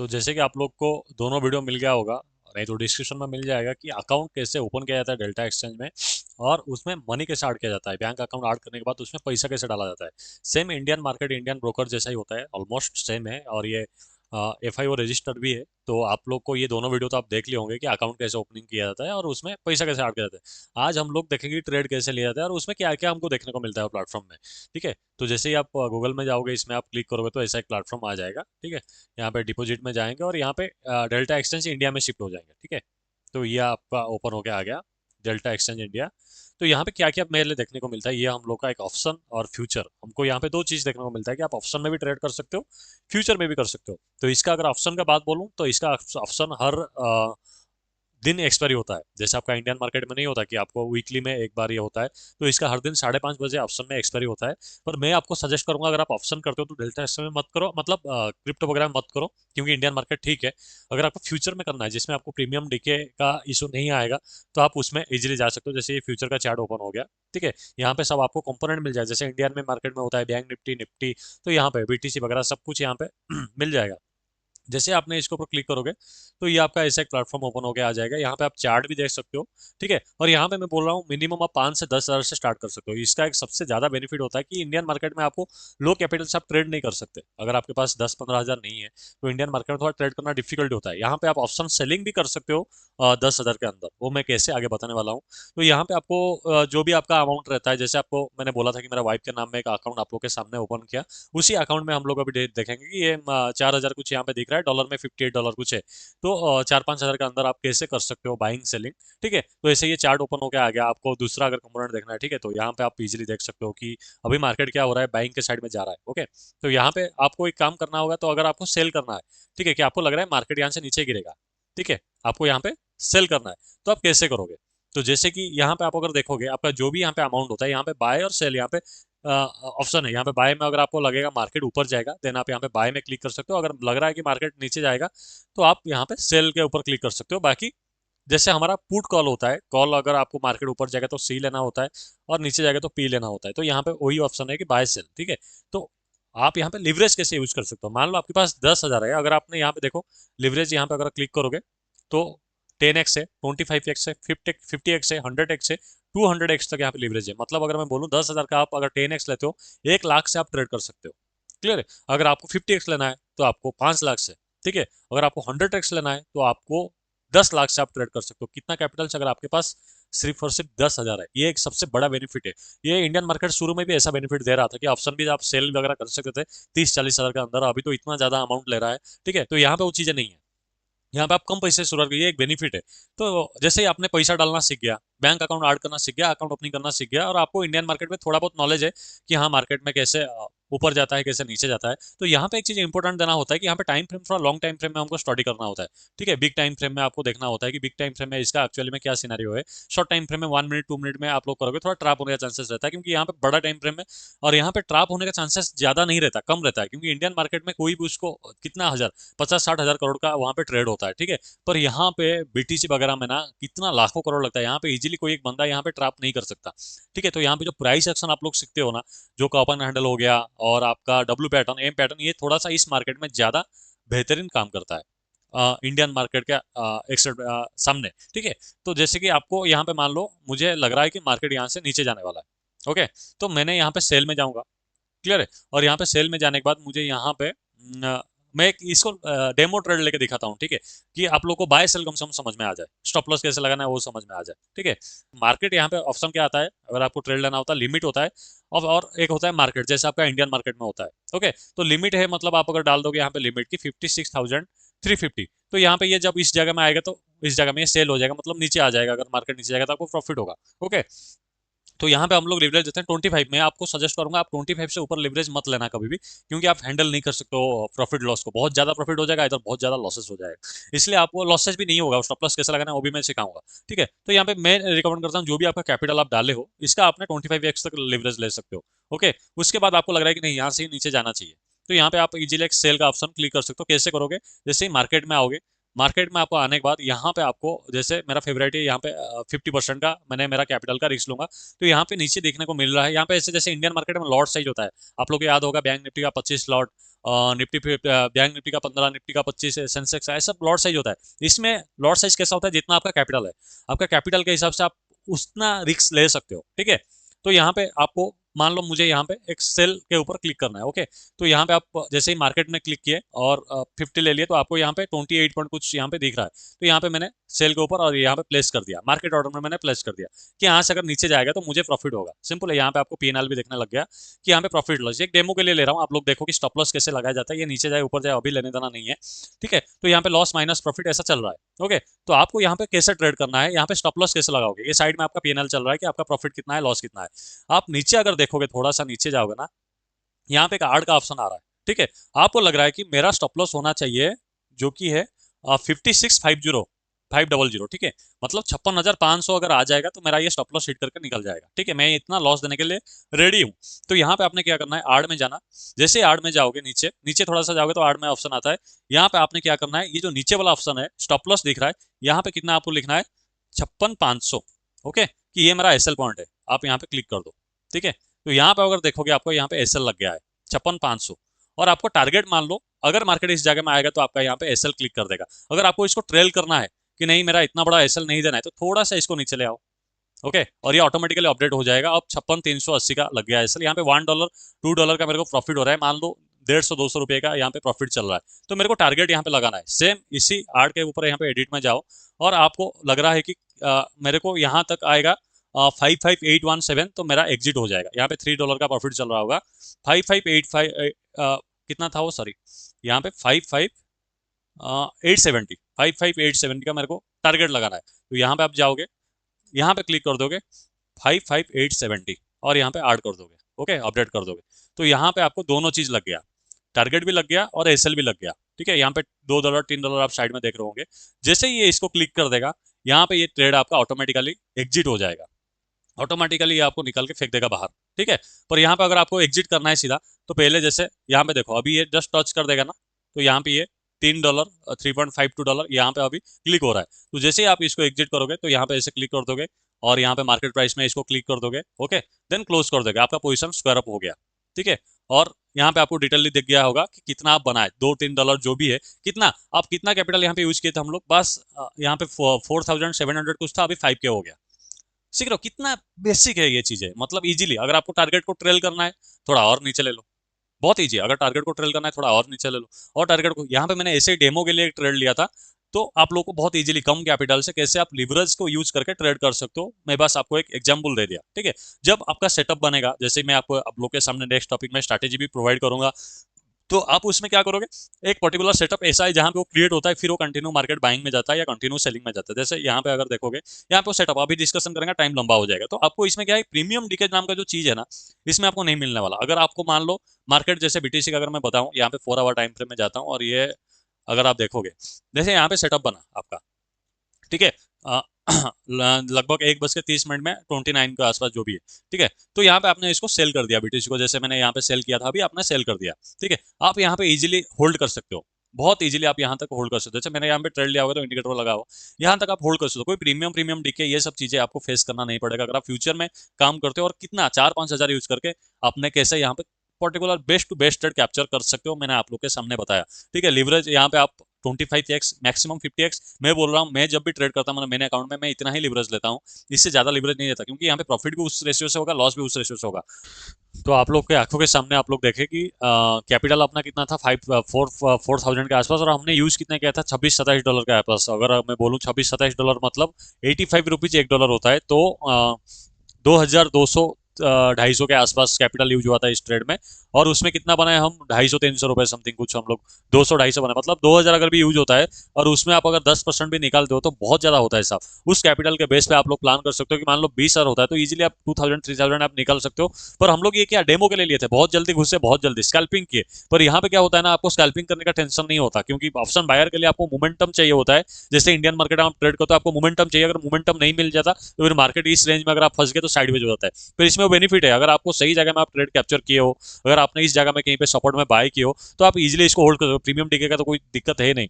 तो जैसे कि आप लोग को दोनों वीडियो मिल गया होगा, नहीं तो डिस्क्रिप्शन में मिल जाएगा कि अकाउंट कैसे ओपन किया जाता है डेल्टा एक्सचेंज में, और उसमें मनी कैसे ऐड किया जाता है, बैंक अकाउंट ऐड करने के बाद उसमें पैसा कैसे डाला जाता है। Same Indian market, Indian broker जैसा ही होता है, ऑलमोस्ट सेम है, और ये FIO रजिस्टर्ड भी है। तो आप लोग को ये दोनों वीडियो तो आप देख लिए होंगे कि अकाउंट कैसे ओपनिंग किया जाता है और उसमें पैसा कैसे ऐड किया जाता है। आज हम लोग देखेंगे ट्रेड कैसे लिया जाता है और उसमें क्या क्या हमको देखने को मिलता है प्लेटफॉर्म में। ठीक है, तो जैसे ही आप गूगल में जाओगे, इसमें आप क्लिक करोगे तो ऐसा एक प्लेटफॉर्म आ जाएगा। ठीक है, यहाँ पे डिपॉजिट में जाएंगे और यहाँ पे डेल्टा एक्सचेंज इंडिया में शिफ्ट हो जाएंगे। ठीक है, तो ये आपका ओपन होके आ गया डेल्टा एक्सचेंज इंडिया। तो यहाँ पे क्या क्या मेरे लिए देखने को मिलता है, ये हम लोग का एक ऑप्शन और फ्यूचर, हमको यहाँ पे दो चीज देखने को मिलता है कि आप ऑप्शन में भी ट्रेड कर सकते हो, फ्यूचर में भी कर सकते हो। तो इसका अगर ऑप्शन का बात बोलूँ तो इसका ऑप्शन हर दिन एक्सपायरी होता है। जैसे आपका इंडियन मार्केट में नहीं होता कि आपको वीकली में एक बार ये होता है, तो इसका हर दिन 5:30 बजे ऑप्शन में एक्सपायरी होता है। पर मैं आपको सजेस्ट करूंगा, अगर आप ऑप्शन करते हो तो डेल्टा एक्सचेंज में मत करो, मतलब क्रिप्टो वगैरह में मत करो, क्योंकि इंडियन मार्केट ठीक है। अगर आपको फ्यूचर में करना है जिसमें आपको प्रीमियम डीके का इशू नहीं आएगा, तो आप उसमें इजिली जा सकते हो। जैसे ये फ्यूचर का चार्ट ओपन हो गया। ठीक है, यहाँ पे सब आपको कंपोनेंट मिल जाए, जैसे इंडियन में मार्केट में होता है बैंक निफ्टी निफ्टी, तो यहाँ पे BTC वगैरह सब कुछ यहाँ पे मिल जाएगा। जैसे आपने इसके ऊपर क्लिक करोगे तो ये आपका ऐसा एक प्लेटफॉर्म ओपन होकर आ जाएगा। यहाँ पे आप चार्ट भी देख सकते हो। ठीक है, और यहाँ पे मैं बोल रहा हूँ मिनिमम आप 5 से 10 हज़ार से स्टार्ट कर सकते हो। इसका एक सबसे ज्यादा बेनिफिट होता है कि इंडियन मार्केट में आपको लो कैपिटल से आप ट्रेड नहीं कर सकते। अगर आपके पास 10-15 हज़ार नहीं है तो इंडियन मार्केट में थोड़ा ट्रेड करना डिफिकल्ट होता है। यहाँ पे आप ऑप्शन सेलिंग भी कर सकते हो 10 हज़ार के अंदर, वो मैं कैसे आगे बताने वाला हूँ। तो यहाँ पे आपको जो भी आपका अमाउंट रहता है, जैसे आपको मैंने बोला था कि मेरा वाइफ के नाम में एक अकाउंट आप लोग के सामने ओपन किया, उसी अकाउंट में हम लोग अभी देखेंगे कि ये 4 हज़ार कुछ यहाँ पे दिख रहा है, डॉलर में $58 कुछ है। तो 4-5 हज़ार के अंदर आप कैसे कर सकते हो बाइंग सेलिंग। ठीक है, तो ऐसे ये चार्ट ओपन होकर आ गया। आपको दूसरा अगर कंपोनेंट देखना है, ठीक है, तो यहाँ पे आप इजीली देख सकते हो कि अभी मार्केट क्या हो रहा है, बाइंग के साइड में जा रहा है। ओके, तो यहाँ पे आपको एक काम करना होगा, तो अगर आपको सेल करना है, ठीक है, कि आपको लग रहा है मार्केट यहाँ से नीचे गिरेगा, ठीक है, आपको यहाँ पे सेल करना है, तो आप कैसे करोगे। तो जैसे कि यहाँ पे आप अगर देखोगे, आपका जो भी यहाँ पे अमाउंट होता है, यहाँ पे बाय और सेल, यहाँ पे ऑप्शन है। यहाँ पे बाय में अगर आपको लगेगा मार्केट ऊपर जाएगा, देन आप यहाँ पे बाय में क्लिक कर सकते हो। अगर लग रहा है कि मार्केट नीचे जाएगा, तो आप यहाँ पे सेल के ऊपर क्लिक कर सकते हो। बाकी जैसे हमारा पुट कॉल होता है, कॉल अगर आपको मार्केट ऊपर जाएगा तो सी लेना होता है, और नीचे जाएगा तो पी लेना होता है। तो यहाँ पे वही ऑप्शन है कि बाय सेल। ठीक है, तो आप यहाँ पे लिवरेज कैसे यूज कर सकते हो। मान लो आपके पास 10 हज़ार है, अगर आपने यहाँ पे देखो लिवरेज, यहाँ पे अगर क्लिक करोगे तो 10x है, 25x है, 50x है, 100x है, 200x तक यहाँ पे लिवरेज है। मतलब अगर मैं बोलूँ 10 हज़ार का आप अगर 10x लेते हो, 1 लाख से आप ट्रेड कर सकते हो। क्लियर है, अगर आपको 50x लेना है तो आपको 5 लाख से। ठीक है, अगर आपको 100x लेना है तो आपको 10 लाख से आप ट्रेड कर सकते हो। कितना कैपिटल से, अगर आपके पास सिर्फ और सिर्फ 10 हज़ार है, ये एक सबसे बड़ा बेनिफिट है। ये इंडियन मार्केट शुरू में भी ऐसा बेनिफिट दे रहा था कि ऑप्शन भी आप सेल वगैरह कर सकते थे 30-40 हज़ार के अंदर। अभी तो इतना ज्यादा अमाउंट ले रहा है। ठीक है, तो यहाँ पे वो चीजें नहीं है। यहाँ पे आप कम पैसे से शुरुआत करिए, एक बेनिफिट है। तो जैसे ही आपने पैसा डालना सीख गया, बैंक अकाउंट ऐड करना सीख गया, अकाउंट ओपनिंग करना सीख गया, और आपको इंडियन मार्केट में थोड़ा बहुत नॉलेज है कि हाँ मार्केट में कैसे ऊपर जाता है, कैसे नीचे जाता है, तो यहाँ पे एक चीज इंपॉर्टेंट देना होता है कि यहाँ पे टाइम फ्रेम, थोड़ा लॉन्ग टाइम फ्रेम में हमको स्टडी करना होता है। ठीक है, बिग टाइम फ्रेम में आपको देखना होता है कि बिग टाइम फ्रेम में इसका एक्चुअली में क्या सिनेरियो है। शॉर्ट टाइम फ्रेम में 1 मिनट 2 मिनट में आप लोग करोगे, थोड़ा ट्रैप होने का चांसेस रहता है, क्योंकि यहाँ पे बड़ा टाइम फ्रेम है और यहाँ पे ट्रैप होने का चांसेस ज्यादा नहीं रहता, कम रहता है, क्योंकि इंडियन मार्केट में कोई भी उसको कितना हजार, 50-60 हज़ार करोड़ का वहाँ पे ट्रेड होता है। ठीक है, पर यहाँ पे BTC वगैरह में ना कितना लाखों करोड़ लगता है, यहाँ पे इजीली कोई एक बंदा यहाँ पे ट्रैप नहीं कर सकता। ठीक है, तो यहाँ पे जो प्राइस एक्शन आप लोग सीखते हो ना, जो कॉपन हैंडल हो गया और आपका डब्ल्यू पैटर्न, एम पैटर्न, ये थोड़ा सा इस मार्केट में ज्यादा बेहतरीन काम करता है इंडियन मार्केट के सामने। ठीक है, तो जैसे कि आपको यहाँ पे मान लो मुझे लग रहा है कि मार्केट यहाँ से नीचे जाने वाला है। ओके, तो मैंने यहाँ पे सेल में जाऊंगा। क्लियर है, और यहाँ पे सेल में जाने के बाद मुझे यहाँ पे मैं एक इसको डेमो ट्रेड लेके दिखाता हूँ। ठीक है, कि आप लोग को बाय सेल कम से कम समझ में आ जाए, स्टॉप लॉस कैसे लगाना है वो समझ में आ जाए। ठीक है, मार्केट यहाँ पे ऑप्शन क्या आता है, अगर आपको ट्रेड लेना होता है लिमिट होता है, और एक होता है मार्केट, जैसे आपका इंडियन मार्केट में होता है। ओके, तो लिमिट है, मतलब आप अगर डाल दोगे यहाँ पे लिमिट की 56,350, तो यहाँ पे ये जब इस जगह में आएगा तो इस जगह में ये सेल हो जाएगा, मतलब नीचे आ जाएगा। अगर मार्केट नीचे जाएगा तो आपको प्रॉफिट होगा। ओके, तो यहाँ पे हम लोग लिवरेज देते हैं 25। मैं आपको सजेस्ट करूंगा आप 25 से ऊपर लिवरेज मत लेना कभी भी, क्योंकि आप हैंडल नहीं कर सकते हो प्रॉफिट लॉस को। बहुत ज्यादा प्रॉफिट हो जाएगा, इधर बहुत ज्यादा लॉसेस हो जाएगा, इसलिए आपको लॉसेस भी नहीं होगा। स्टॉप लॉस कैसे लगाना है वो भी मैं सिखाऊंगा। ठीक है, तो यहाँ पे मैं रिकमेंड करता हूँ जो भी आपका कैपिटल आप डाले हो, इसका आपने 25x तक लिवरेज ले सकते हो। ओके, उसके बाद आपको लग रहा है कि नहीं यहाँ से ही नीचे जाना चाहिए, तो यहाँ पे आप इजीली एक सेल का ऑप्शन क्लिक कर सकते हो। कैसे करोगे, जैसे ही मार्केट में आओगे, मार्केट में आपको आने के बाद यहाँ पे आपको, जैसे मेरा फेवरेट है यहाँ पे 50% का मैंने मेरा कैपिटल का रिस्क लूंगा, तो यहाँ पे नीचे देखने को मिल रहा है, यहाँ पे ऐसे जैसे इंडियन मार्केट में लॉट साइज होता है, आप लोग को याद होगा बैंक निफ्टी का 25 लॉट, निफ्टी बैंक निफ्टी का 15, निफ्टी का 25 है, सेंसेक्स है, सब लॉट साइज होता है। इसमें लॉट साइज कैसा होता है, जितना आपका कैपिटल है, आपका कैपिटल के हिसाब से आप उतना रिस्क ले सकते हो, ठीक है। तो यहाँ पे आपको मान लो मुझे यहाँ पे एक सेल के ऊपर क्लिक करना है, ओके। तो यहाँ पे आप जैसे ही मार्केट में क्लिक किए और 50 ले लिए, तो आपको यहाँ पे 28 पॉइंट कुछ यहाँ पे दिख रहा है। तो यहाँ पे मैंने सेल के ऊपर और यहाँ पे प्लेस कर दिया, मार्केट ऑर्डर में मैंने प्लेस कर दिया कि यहाँ से अगर नीचे जाएगा तो मुझे प्रॉफिट होगा। सिंपल है। यहाँ पे आपको पीएनएल भी देखने लग गया कि यहाँ पे प्रॉफिट लॉस, एक डेमो के लिए ले रहा हूँ, आप लोग देखो कि स्टॉप लॉस कैसे लगाया जाता है। ये नीचे जाए ऊपर जाए अभी लेने देना नहीं है, ठीक है। तो यहाँ पे लॉस माइनस प्रॉफिट ऐसा चल रहा है, ओके। तो आपको यहाँ पे कैसे ट्रेड करना है, यहाँ पे स्टॉप लॉस कैसे लगाओगे, ये साइड में आपका पीएनएल चल रहा है कि आपका प्रॉफिट कितना है, लॉस कितना है। आप नीचे अगर देखोगे, थोड़ा सा नीचे जाओगे ना, यहाँ पे एक आर्ट का ऑप्शन आ रहा है, ठीक है। आपको लग रहा है कि मेरा स्टॉप लॉस होना चाहिए जो कि है 56,500, ठीक है। मतलब 56,500 अगर आ जाएगा तो मेरा ये स्टॉप लॉस हिट करके निकल जाएगा, ठीक है। मैं इतना लॉस देने के लिए रेडी हूँ। तो यहाँ पे आपने क्या करना है, आर्ट में जाना। जैसे आर्ट में जाओगे, नीचे नीचे थोड़ा सा जाओगे तो आर्ट में ऑप्शन आता है। यहाँ पे आपने क्या करना है, ये जो नीचे वाला ऑप्शन है स्टॉप लॉस दिख रहा है, यहाँ पे कितना आपको लिखना है, 56,500, ओके, कि ये मेरा एसएल पॉइंट है। आप यहाँ पे क्लिक कर दो, ठीक है। तो यहाँ पे अगर देखोगे आपको यहाँ पे एसएल लग गया है 56,500, और आपको टारगेट मान लो अगर मार्केट इस जगह में आएगा तो आपका यहाँ पे एसएल क्लिक कर देगा। अगर आपको इसको ट्रेल करना है कि नहीं मेरा इतना बड़ा एसएल नहीं देना है, तो थोड़ा सा इसको नीचे ले आओ, ओके, और ये ऑटोमेटिकली अपडेट हो जाएगा। अब 56,380 का लग गया है एसएल। यहाँ पे $1 $2 का मेरे को प्रॉफिट हो रहा है, मान लो 150-200 रुपये का यहाँ पे प्रॉफिट चल रहा है। तो मेरे को टारगेट यहाँ पे लगाना है। सेम इसी आर्ट के ऊपर यहाँ पे एडिट में जाओ, और आपको लग रहा है कि मेरे को यहाँ तक आएगा 55,817, तो मेरा एग्जिट हो जाएगा। यहाँ पे $3 का प्रॉफिट चल रहा होगा। 5585 कितना था वो, सॉरी, यहाँ पे 55,870 का मेरे को टारगेट लगाना है। तो यहाँ पे आप जाओगे, यहाँ पे क्लिक कर दोगे 55,870 और यहाँ पे ऐड कर दोगे, ओके, अपडेट कर दोगे। तो यहाँ पे आपको दोनों चीज लग गया, टारगेट भी लग गया और एसएल भी लग गया, ठीक है। यहाँ पे $2 $3 आप साइड में देख रहे होंगे। जैसे ही ये इसको क्लिक कर देगा, यहाँ पे ये ट्रेड आपका ऑटोमेटिकली एग्जिट हो जाएगा, ऑटोमेटिकली ये आपको निकाल के फेंक देगा बाहर, ठीक है। पर यहाँ पे अगर आपको एग्जिट करना है सीधा, तो पहले जैसे यहाँ पे देखो, अभी ये जस्ट टच कर देगा ना, तो यहाँ पे ये $3 $3.52 यहाँ पे अभी क्लिक हो रहा है। तो जैसे ही आप इसको एग्जिट करोगे, तो यहाँ पे ऐसे क्लिक कर दोगे और यहाँ पे मार्केट प्राइस में इसको क्लिक कर दोगे, ओके, देन क्लोज कर दोगे, आपका पोजिशन स्क्वायर अप हो गया, ठीक है। और यहाँ पे आपको डिटेल दिख गया होगा कि कितना आप बनाए, $2-3 जो भी है, कितना आप कितना कैपिटल यहाँ पे यूज किए थे हम लोग, बस यहाँ पे 4,700 कुछ था, अभी 5K हो गया। सीख रहे हो कितना बेसिक है ये चीजें, मतलब इजीली। अगर आपको टारगेट को ट्रेल करना है, थोड़ा और नीचे ले लो, बहुत इजी है। अगर टारगेट को ट्रेल करना है, थोड़ा और नीचे ले लो। और टारगेट को यहाँ पे मैंने ऐसे ही डेमो के लिए एक ट्रेड लिया था, तो आप लोगों को बहुत इजीली कम कैपिटल से कैसे आप लिवरेज को यूज करके ट्रेड कर सकते हो, मैं बस आपको एक एग्जांपल दे दिया, ठीक है। जब आपका सेटअप बनेगा, जैसे मैं आपको आप लोग के सामने नेक्स्ट टॉपिक में स्ट्रैटेजी भी प्रोवाइड करूंगा, तो आप उसमें क्या करोगे, एक पर्टिकुलर सेटअप ऐसा है जहां पे वो क्रिएट होता है, फिर वो कंटिन्यू मार्केट बाइंग में जाता है या कंटिन्यू सेलिंग में जाता है। जैसे यहाँ पे अगर देखोगे, यहाँ पे वो सेटअप अभी डिस्कशन करेंगे, टाइम लंबा हो जाएगा। तो आपको इसमें क्या है, प्रीमियम लीकेज नाम का जो चीज है ना, इसमें आपको नहीं मिलने वाला। अगर आपको मान लो मार्केट जैसे बीटीसी का अगर मैं बताऊं, यहाँ पे 4 आवर टाइम फ्रेम में जाता हूँ, और ये अगर आप देखोगे, जैसे यहाँ पे सेटअप बना आपका, ठीक है, लगभग 1:30 में 29 के आसपास जो भी है, ठीक है। तो यहाँ पे आपने इसको सेल कर दिया बीटीसी को, जैसे मैंने यहाँ पे सेल किया था, अभी आपने सेल कर दिया, ठीक है। आप यहाँ पे इजीली होल्ड कर सकते हो, बहुत इजीली आप यहाँ तक होल्ड कर सकते हो। जैसे मैंने यहाँ पे ट्रेड लिया होगा तो इंडिकेटर लगा हो, यहाँ तक आप होल्ड कर सकते हो। कोई प्रीमियम प्रीमियम डीके ये सब चीजें आपको फेस करना नहीं पड़ेगा अगर आप फ्यूचर में काम करते हो। और कितना 4-5 हज़ार यूज करके आपने कैसे यहाँ पे particular best to best trade capture कर सकते हो, मैंने आप लोग के सामने बताया, ठीक है। लिवरेज यहाँ पे आप 25x मैक्सिमम 50x, मैं बोल रहा हूँ, मैं जब भी ट्रेड करता हूँ मैंने अकाउंट में मैं इतना ही लिवरेज लेता हूँ, इससे ज्यादा लिवरेज नहीं लेता, क्योंकि यहाँ पे प्रॉफिट भी उस रेशियो से होगा, लॉस भी उस रेशियो से होगा। तो आप लोग के आंखों के सामने आप लोग देखें कि कैपिटल अपना कितना था, 4,000 के आसपास, और हमने यूज कितना किया था, $26-27 के आसपास। अगर मैं बोलूँ $26-27 मतलब 85 रुपीज $1 होता है, तो 2,200 250 के आसपास कैपिटल यूज हुआ था इस ट्रेड में। और उसमें कितना बनाए हम, 250-300 रुपए समथिंग कुछ, हम लोग 200-250 बनाए, मतलब 2,000 अगर भी यूज होता है, और उसमें आप अगर 10% भी निकालते हो तो बहुत ज्यादा होता है साहब। उस कैपिटल के बेस पे आप लोग प्लान कर सकते हो कि मान लो 20,000 होता है तो इजीली आप 2,000-3,000 आप निकाल सकते हो। पर हम लोग ये क्या डेमो के लिए लिए थे, बहुत जल्दी घुसे, बहुत जल्दी स्कैल्पिंग किए। पर यहाँ पे क्या होता है ना, आपको स्कैल्पिंग करने का टेंशन नहीं होता, क्योंकि ऑप्शन बायर के लिए आपको मोमेंटम चाहिए होता है। जैसे इंडियन मार्केट में आप ट्रेड करते हो, आपको मोमेंटम चाहिए, अगर मोमेंटम नहीं मिल जाता तो फिर मार्केट इस रेंज में अगर आप फंस गए तो साइडवेज हो जाता है। फिर इसमें बेनिफिट है, अगर आपको सही जगह में आप ट्रेड कैप्चर किए हो, अगर आपने इस जगह में कहीं पे सपोर्ट में बाय किए हो, तो आप इजीली इसको होल्ड कर सकते हो। प्रीमियम टिके का तो कोई दिक्कत है नहीं।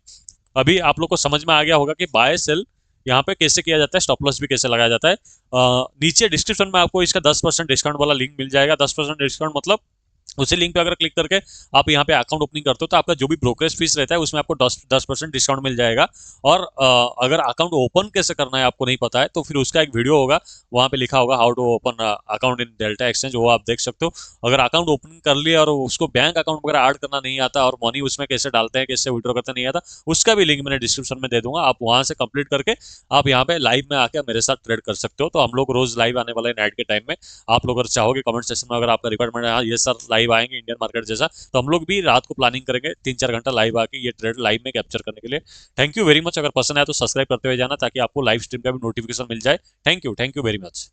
अभी आप लोग को समझ में आ गया होगा कि बाय सेल यहाँ पे कैसे किया जाता है, स्टॉप लॉस भी कैसे लगाया जाता है। नीचे डिस्क्रिप्शन में आपको इसका 10% डिस्काउंट वाला लिंक मिल जाएगा। 10% डिस्काउंट मतलब उसी लिंक पे अगर क्लिक करके आप यहाँ पे अकाउंट ओपनिंग करते हो तो आपका जो भी ब्रोकरेज फीस रहता है उसमें आपको 10% डिस्काउंट मिल जाएगा। और अगर अकाउंट ओपन कैसे करना है आपको नहीं पता है तो फिर उसका एक वीडियो होगा, वहाँ पे लिखा होगा how to open account in Delta exchange, वो आप देख सकते हो। अगर अकाउंट ओपन कर लिया और उसको बैंक अकाउंट वगैरह ऐड करना नहीं आता और मनी उसमें कैसे डालते हैं कैसे विड्रॉ करते नहीं आता, उसका भी लिंक मैंने डिस्क्रिप्शन में दे दूंगा, आप वहाँ से कंप्लीट करके आप यहाँ पे लाइव में आके मेरे साथ ट्रेड कर सकते हो। तो हम लोग रोज लाइव आने वाले हैं नाइट के टाइम में। आप लोग अगर चाहोगे कमेंट सेक्शन में अगर आपका रिक्वायरमेंट है हाँ ये सर लाइव आएंगे इंडियन मार्केट जैसा, तो हम लोग भी रात को प्लानिंग करेंगे 3-4 घंटा लाइव आके ये ट्रेड लाइव में कैप्चर करने के लिए। Thank you very much. अगर पसंद आया तो सब्सक्राइब करते हुए जाना ताकि आपको लाइव स्ट्रीम का भी नोटिफिकेशन मिल जाए। Thank you very much.